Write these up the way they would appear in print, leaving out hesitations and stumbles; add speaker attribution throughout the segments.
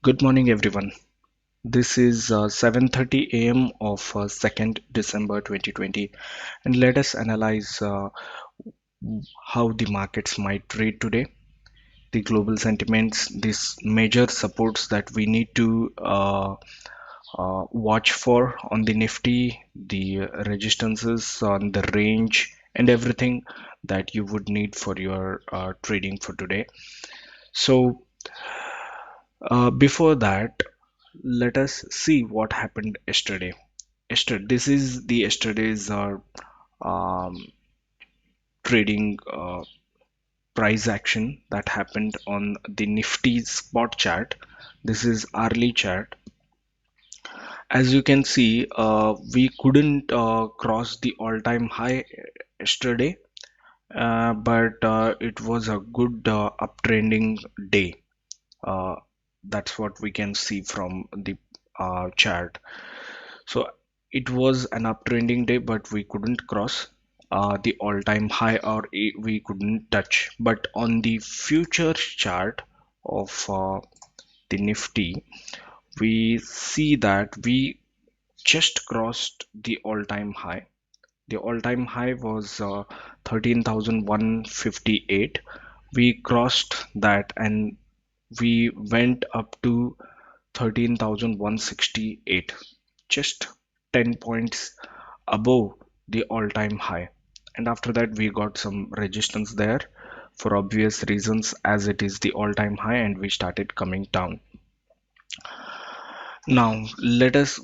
Speaker 1: Good morning, everyone. This is 7:30 a.m. of 2nd December 2020, and let us analyze how the markets might trade today, the global sentiments, these major supports that we need to watch for on the Nifty, the resistances on the range, and everything that you would need for your trading for today. So, before that, let us see what happened yesterday. This is the yesterday's um, trading price action that happened on the Nifty spot chart. This is hourly chart. As you can see, we couldn't cross the all-time high yesterday, but it was a good uptrending day. Uh, that's what we can see from the chart. So it was an uptrending day, but we couldn't cross the all-time high, or we couldn't touch. But on the futures chart of the Nifty, we see that we just crossed the all-time high. The all-time high was 13,158. We crossed that and we went up to 13,168, just 10 points above the all-time high. And after that, we got some resistance there for obvious reasons, as it is the all-time high, and we started coming down. Now, let us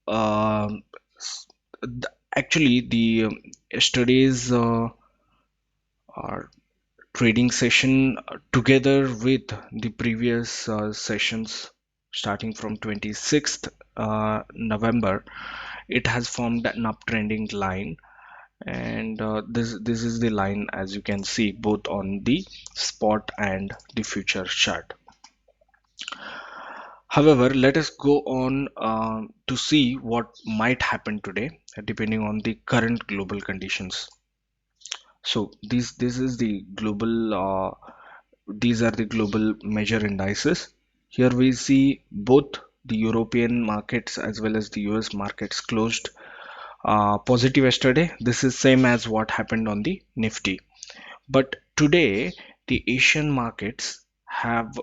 Speaker 1: s- actually the yesterday's uh, trading session together with the previous sessions starting from 26th November, it has formed an uptrending line, and this is the line, as you can see, both on the spot and the future chart. However, let us go on to see what might happen today depending on the current global conditions. So this is the global these are the global major indices. Here we see both the European markets as well as the US markets closed positive yesterday. This is same as what happened on the Nifty. But today the Asian markets have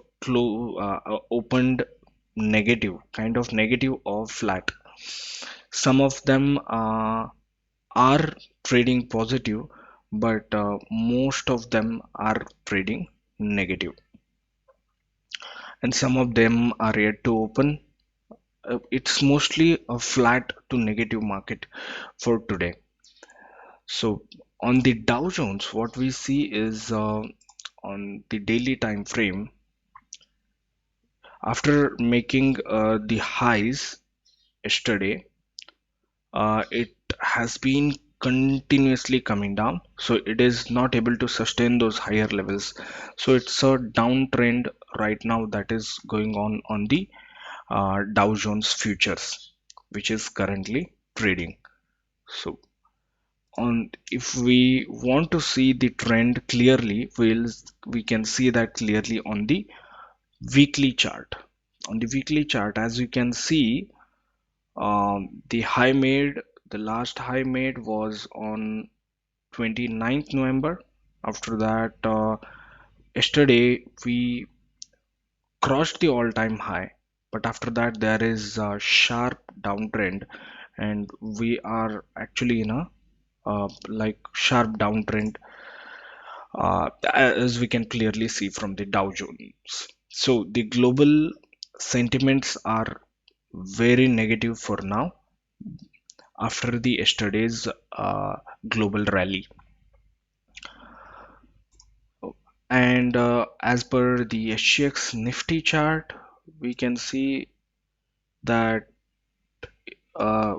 Speaker 1: opened negative, kind of negative or flat. Some of them are trading positive, but most of them are trading negative, and some of them are yet to open. It's mostly a flat to negative market for today. So on the Dow Jones, what we see is on the daily time frame, after making the highs yesterday, it has been continuously coming down, so it is not able to sustain those higher levels. So it's a downtrend right now that is going on the Dow Jones futures, which is currently trading. So on, if we want to see the trend clearly, we can see that clearly on the weekly chart. On the weekly chart, as you can see, the high made, the last high made was on 29th November. After that, yesterday we crossed the all-time high, but after that there is a sharp downtrend, and we are actually in a like sharp downtrend, as we can clearly see from the Dow Jones. So the global sentiments are very negative for now after the yesterday's global rally. And as per the SGX Nifty chart, we can see that uh,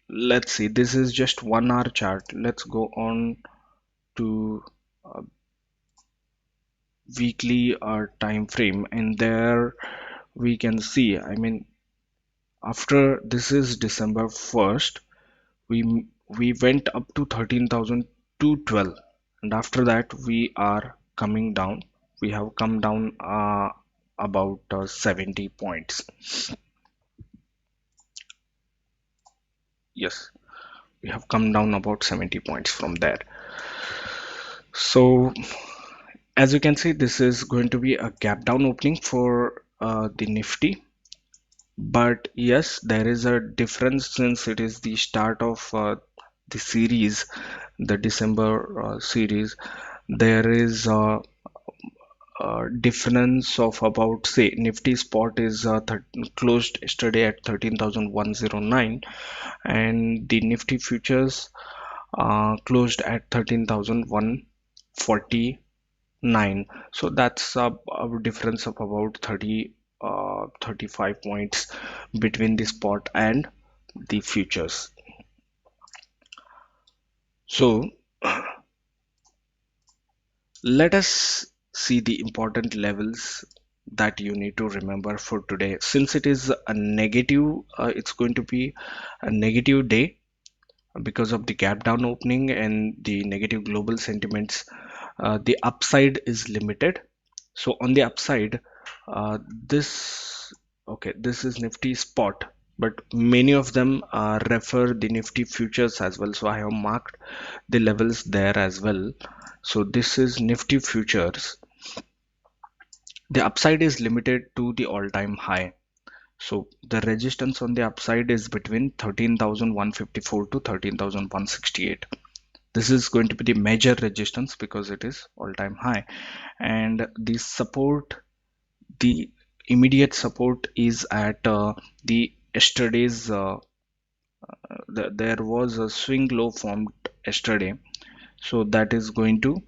Speaker 1: let's see, this is just 1 hour chart. Let's go on to uh, weekly time frame, and there we can see, I mean, after this is December 1st, we went up to 13,212, and after that we are coming down. We have come down about 70 points. Yes, we have come down about 70 points from there. So as you can see, this is going to be a gap down opening for the Nifty. But yes, there is a difference since it is the start of the series, the December series. There is difference of about, say, Nifty spot is closed yesterday at 13,109, and the Nifty futures closed at 13,149. So that's a difference of about 35 points between the spot and the futures. So let us see the important levels that you need to remember for today. Since it is a negative, it's going to be a negative day because of the gap down opening and the negative global sentiments. The upside is limited. So on the upside, this okay, this is Nifty spot, but many of them refer the Nifty futures as well. So I have marked the levels there as well. So this is Nifty futures. The upside is limited to the all-time high. So the resistance on the upside is between 13,154 to 13,168. This is going to be the major resistance because it is all-time high. And the support, the immediate support is at the yesterday's there was a swing low formed yesterday, so that is going to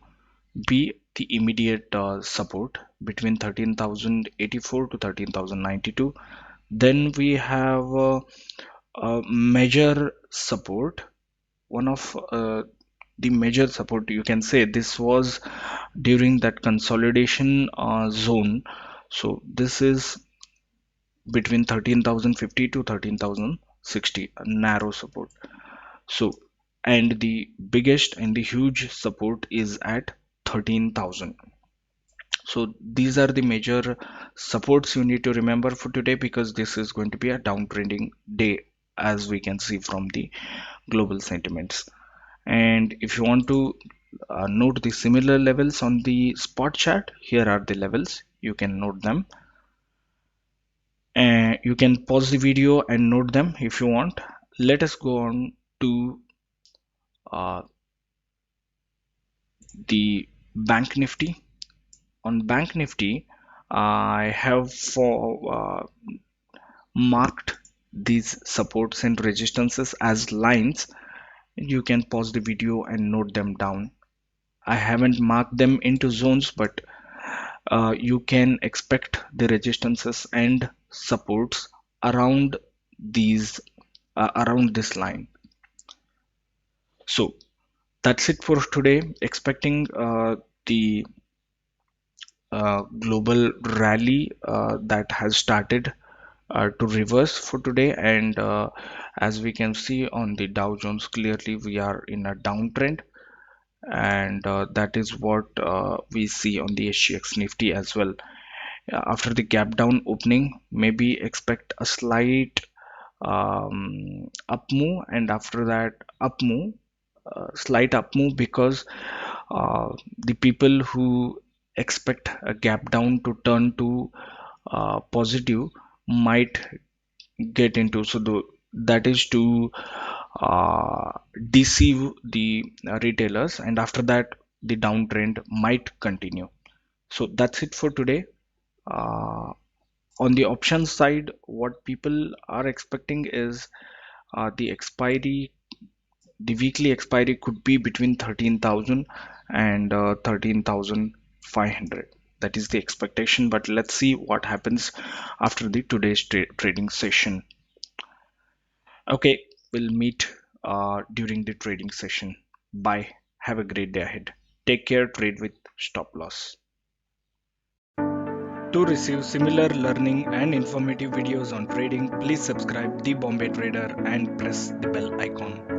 Speaker 1: be the immediate support between 13,084 to 13,092. Then we have a major support. One of the major support, you can say, this was during that consolidation zone. So this is between 13,050 to 13,060, a narrow support. So, and the biggest and the huge support is at 13,000. So these are the major supports you need to remember for today, because this is going to be a downtrending day, as we can see from the global sentiments. And if you want to note the similar levels on the spot chart, here are the levels. You can note them, and you can pause the video and note them if you want. Let us go on to uh, the Bank Nifty. On Bank Nifty, I have marked these supports and resistances as lines. You can pause the video and note them down. I haven't marked them into zones, but you can expect the resistances and supports around these around this line. So that's it for today. Expecting the global rally that has started to reverse for today, and as we can see on the Dow Jones, clearly we are in a downtrend, and that is what we see on the SGX Nifty as well. After the gap down opening, maybe expect a slight up move, and after that up move, slight up move, because the people who expect a gap down to turn to positive might get into, so that is to deceive the retailers, and after that the downtrend might continue. So that's it for today. On the options side, what people are expecting is the expiry, the weekly expiry could be between 13,000 and 13,500. That is the expectation, but let's see what happens after the today's trading session. Okay, we'll meet during the trading session. Bye. Have a great day ahead. Take care. Trade with stop loss. To receive similar learning and informative videos on trading, please subscribe The Bombay Trader and press the bell icon.